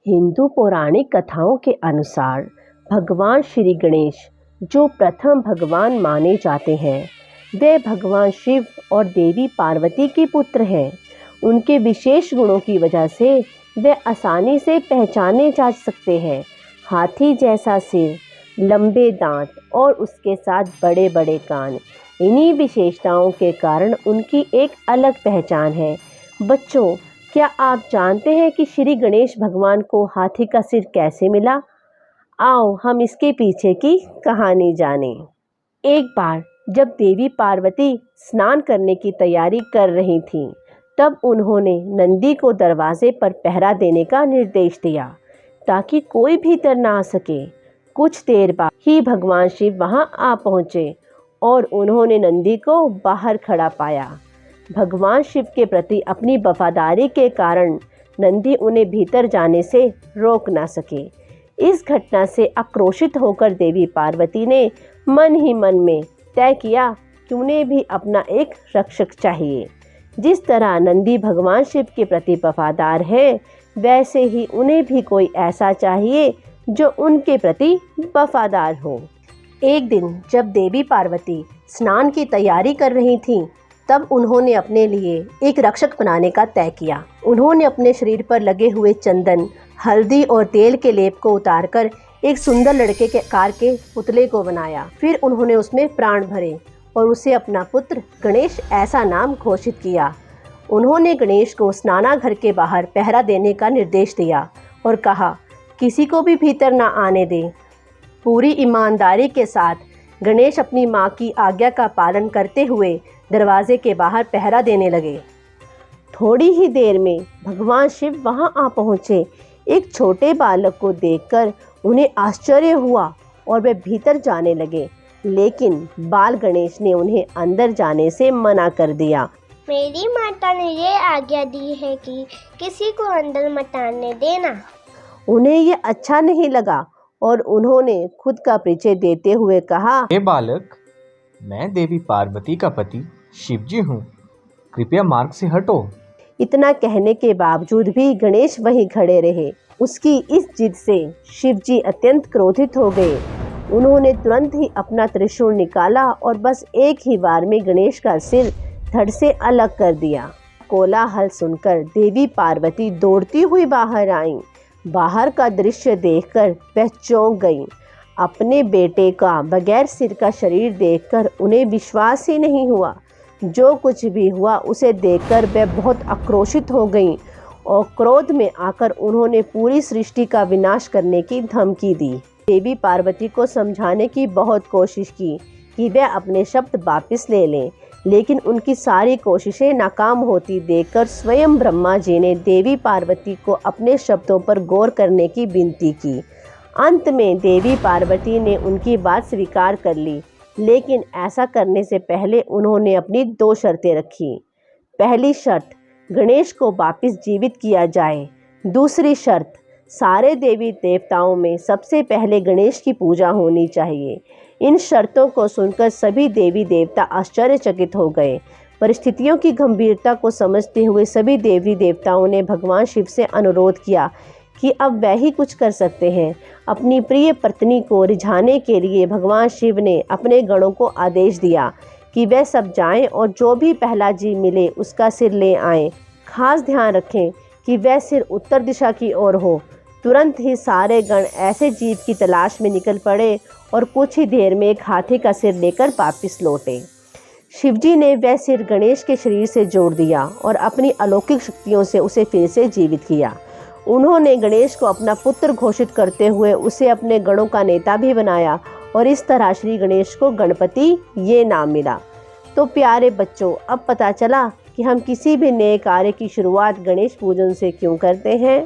हिंदू पौराणिक कथाओं के अनुसार भगवान श्री गणेश जो प्रथम भगवान माने जाते हैं वे भगवान शिव और देवी पार्वती के पुत्र हैं। उनके विशेष गुणों की वजह से वे आसानी से पहचाने जा सकते हैं। हाथी जैसा सिर, लंबे दांत और उसके साथ बड़े बड़े कान, इन्हीं विशेषताओं के कारण उनकी एक अलग पहचान है। बच्चों, क्या आप जानते हैं कि श्री गणेश भगवान को हाथी का सिर कैसे मिला? आओ हम इसके पीछे की कहानी जानें। एक बार जब देवी पार्वती स्नान करने की तैयारी कर रही थीं, तब उन्होंने नंदी को दरवाजे पर पहरा देने का निर्देश दिया ताकि कोई भीतर ना आ सके। कुछ देर बाद ही भगवान शिव वहां आ पहुंचे और उन्होंने नंदी को बाहर खड़ा पाया। भगवान शिव के प्रति अपनी वफादारी के कारण नंदी उन्हें भीतर जाने से रोक ना सके। इस घटना से आक्रोशित होकर देवी पार्वती ने मन ही मन में तय किया कि उन्हें भी अपना एक रक्षक चाहिए। जिस तरह नंदी भगवान शिव के प्रति वफादार है, वैसे ही उन्हें भी कोई ऐसा चाहिए जो उनके प्रति वफादार हो। एक दिन जब देवी पार्वती स्नान की तैयारी कर रही थीं, तब उन्होंने अपने लिए एक रक्षक बनाने का तय किया। उन्होंने अपने शरीर पर लगे हुए चंदन, हल्दी और तेल के लेप को उतारकर एक सुंदर लड़के के आकार के पुतले को बनाया। फिर उन्होंने उसमें प्राण भरे और उसे अपना पुत्र गणेश ऐसा नाम घोषित किया। उन्होंने गणेश को स्नानाघर के बाहर पहरा देने का निर्देश दिया और कहा, किसी को भी भीतर ना आने दें। पूरी ईमानदारी के साथ गणेश अपनी माँ की आज्ञा का पालन करते हुए दरवाजे के बाहर पहरा देने लगे। थोड़ी ही देर में भगवान शिव वहां आ पहुंचे। एक छोटे बालक को देखकर उन्हें आश्चर्य हुआ और वे भीतर जाने लगे, लेकिन बाल गणेश ने उन्हें अंदर जाने से मना कर दिया। मेरी माता ने ये आज्ञा दी है कि किसी को अंदर मत आने देना। उन्हें ये अच्छा नहीं लगा और उन्होंने खुद का परिचय देते हुए कहा, हे बालक, मैं देवी पार्वती का पति शिवजी हूँ, कृपया मार्ग से हटो। इतना कहने के बावजूद भी गणेश वहीं खड़े रहे। उसकी इस जिद से शिवजी अत्यंत क्रोधित हो गए। उन्होंने तुरंत ही अपना त्रिशूल निकाला और बस एक ही बार में गणेश का सिर धड़ से अलग कर दिया। कोलाहल सुनकर देवी पार्वती दौड़ती हुई बाहर आईं। बाहर का दृश्य देखकर वह चौंक गईं। अपने बेटे का बगैर सिर का शरीर देखकर उन्हें विश्वास ही नहीं हुआ। जो कुछ भी हुआ उसे देखकर वह बहुत आक्रोशित हो गईं और क्रोध में आकर उन्होंने पूरी सृष्टि का विनाश करने की धमकी दी। देवी पार्वती को समझाने की बहुत कोशिश की कि वह अपने शब्द वापस ले लें, लेकिन उनकी सारी कोशिशें नाकाम होती देखकर स्वयं ब्रह्मा जी ने देवी पार्वती को अपने शब्दों पर गौर करने की विनती की। अंत में देवी पार्वती ने उनकी बात स्वीकार कर ली, लेकिन ऐसा करने से पहले उन्होंने अपनी 2 शर्तें रखी। पहली शर्त, गणेश को वापस जीवित किया जाए। दूसरी शर्त, सारे देवी देवताओं में सबसे पहले गणेश की पूजा होनी चाहिए। इन शर्तों को सुनकर सभी देवी देवता आश्चर्यचकित हो गए। परिस्थितियों की गंभीरता को समझते हुए सभी देवी देवताओं ने भगवान शिव से अनुरोध किया कि अब वह ही कुछ कर सकते हैं। अपनी प्रिय पत्नी को रिझाने के लिए भगवान शिव ने अपने गणों को आदेश दिया कि वे सब जाएं और जो भी पहला जीव मिले उसका सिर ले आएं। खास ध्यान रखें कि वह सिर उत्तर दिशा की ओर हो। तुरंत ही सारे गण ऐसे जीव की तलाश में निकल पड़े और कुछ ही देर में एक हाथी का सिर लेकर वापस लौटे। शिवजी ने वह सिर गणेश के शरीर से जोड़ दिया और अपनी अलौकिक शक्तियों से उसे फिर से जीवित किया। उन्होंने गणेश को अपना पुत्र घोषित करते हुए उसे अपने गणों का नेता भी बनाया और इस तरह श्री गणेश को गणपति ये नाम मिला। तो प्यारे बच्चों, अब पता चला कि हम किसी भी नए कार्य की शुरुआत गणेश पूजन से क्यों करते हैं।